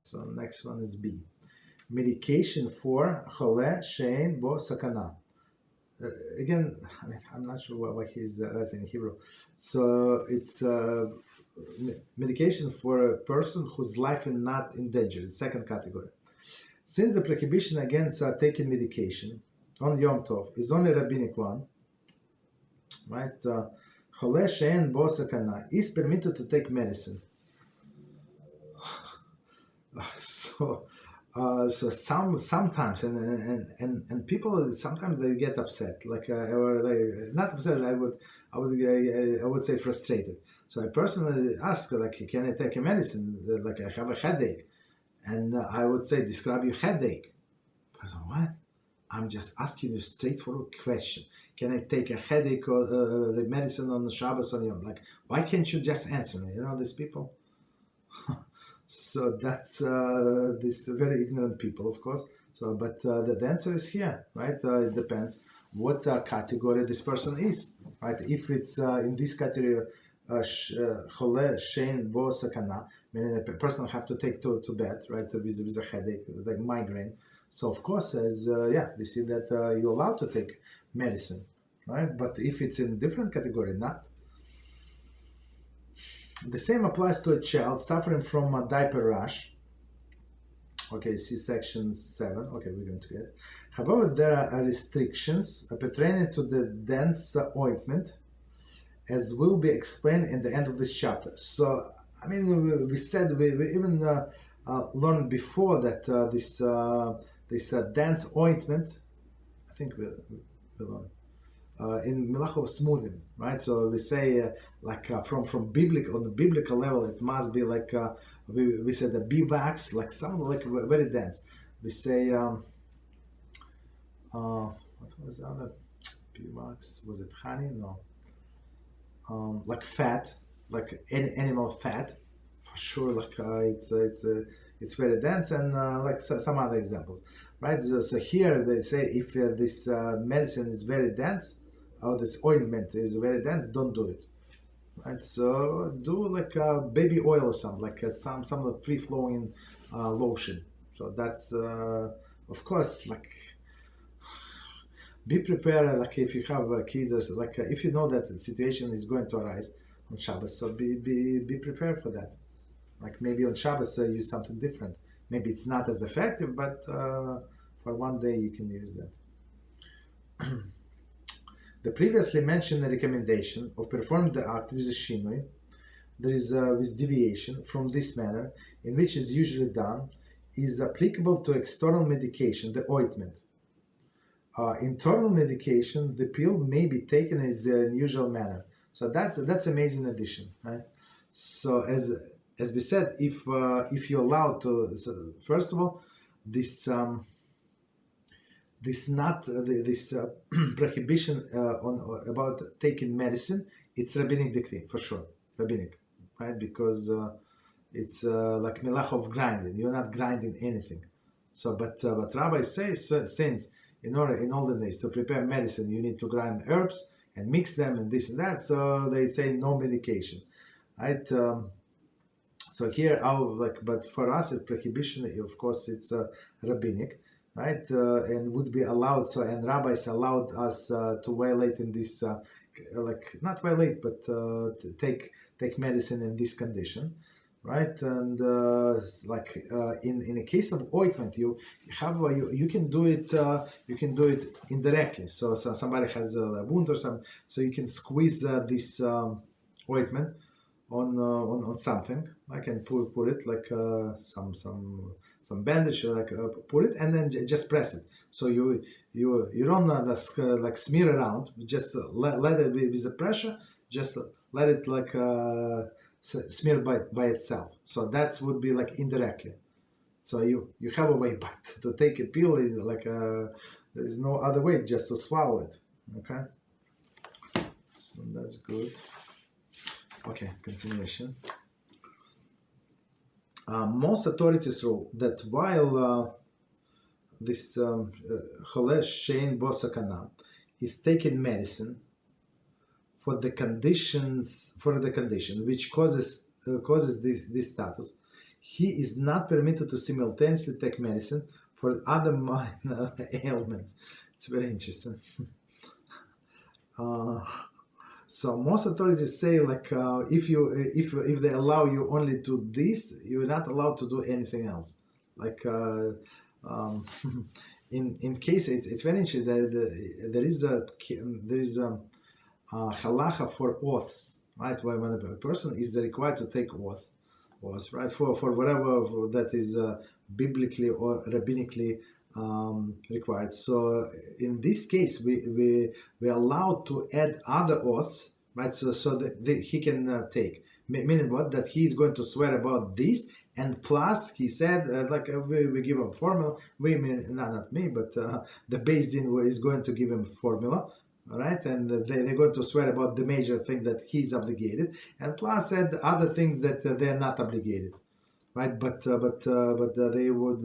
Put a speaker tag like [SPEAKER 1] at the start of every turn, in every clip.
[SPEAKER 1] So next one is B. Medication for Chol Shein Bo Sakana. Again, I'm not sure what he's writing in Hebrew. So it's medication for a person whose life is not in danger. It's second category. Since the prohibition against taking medication on Yom Tov is only rabbinic one, right? Chol Shein Bo Sakana is permitted to take medicine. So sometimes and people sometimes they get upset, like or they not upset. I would say frustrated. So I personally ask, like, can I take a medicine? Like, I have a headache, and I would say, describe your headache. Person, what? I'm just asking you straightforward question. Can I take a headache or the medicine on the Shabbos on Yom? Like, why can't you just answer me? You know, these people. So that's these very ignorant people, of course. So, but the answer is here, right? It depends what category this person is, right? If it's in this category, Chol Shein Bo Sakana, meaning a person have to take to bed, right, with a headache, like migraine. So of course, as we see that you're allowed to take medicine, right? But if it's in different category, not. The same applies to a child suffering from a diaper rash. Okay, see section 7. Okay, we're going to get it. However, there are restrictions pertaining to the dense ointment, as will be explained in the end of this chapter. So, I mean, we said, we even learned before that this dense ointment, I think we learned. In Melach of smoothing, right? So we say from biblical, on the biblical level, it must be like we said the bee wax, like some like very dense. We say what was the other bee wax? Was it honey? No. Like fat, like animal fat, for sure. Like it's very dense, and like some other examples, right? So here they say if this medicine is very dense, or this ointment is very dense, don't do it, right? So do like baby oil or something, like some free flowing lotion. So that's of course, like, be prepared, like if you have kids, or like if you know that the situation is going to arise on Shabbos, so be prepared for that. Like maybe on Shabbos use something different. Maybe it's not as effective, but for one day you can use that. The previously mentioned recommendation of performing the act with a shinui, there is with deviation from this manner in which is usually done, is applicable to external medication, the ointment. Internal medication, the pill may be taken as in usual manner. So that's amazing addition, right? So as we said, if you're allowed to, so first of all, this prohibition about taking medicine, it's rabbinic decree for sure, rabbinic, right? Because it's like melach of grinding. You're not grinding anything. So, but Rabbi says since in olden days to prepare medicine you need to grind herbs and mix them and this and that. So they say no medication, right? So here, but for us, it's prohibition. Of course, it's rabbinic, right? And would be allowed. So, and rabbis allowed us to violate in this, like not violate, but take medicine in this condition, right? And in a case of ointment, you can do it indirectly. So somebody has a wound or something, so you can squeeze this ointment on something. I can put it like some bandage, like put it and then just press it. So you don't like smear around. Just let it with the pressure. Just let it like smear by itself. So that would be like indirectly. So you have a way, but to take a pill is like there is no other way, just to swallow it. Okay, so that's good. Okay, continuation. Most authorities rule that while this Chol Shein Bo Sakana is taking medicine for the condition which causes this status, he is not permitted to simultaneously take medicine for other minor ailments. It's very interesting. So most authorities say like if they allow you only to this, you're not allowed to do anything else. Like in case it's very interesting that there is a halacha for oaths, right? When a person is required to take oath, right, for whatever that is biblically or rabbinically required. So in this case, we allowed to add other oaths, right? So that he can take. Meaning what? That he is going to swear about this, and plus he said we give him formula. We mean not me, but the Beis Din is going to give him formula. All right, and they're going to swear about the major thing that he's obligated, and plus add other things that they're not obligated, right? But they would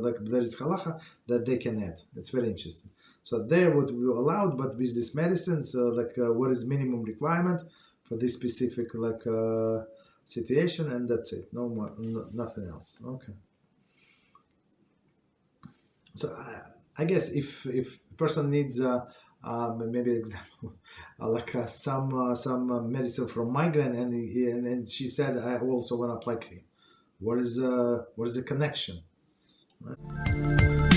[SPEAKER 1] like there is halacha that they can add. It's very interesting. So there would be allowed, but with this medicine, so what is minimum requirement for this specific situation, and that's it. No more, nothing else. Okay. So I guess if person needs maybe example some medicine for migraine, and she said I also want to apply cream. What is the connection? Right?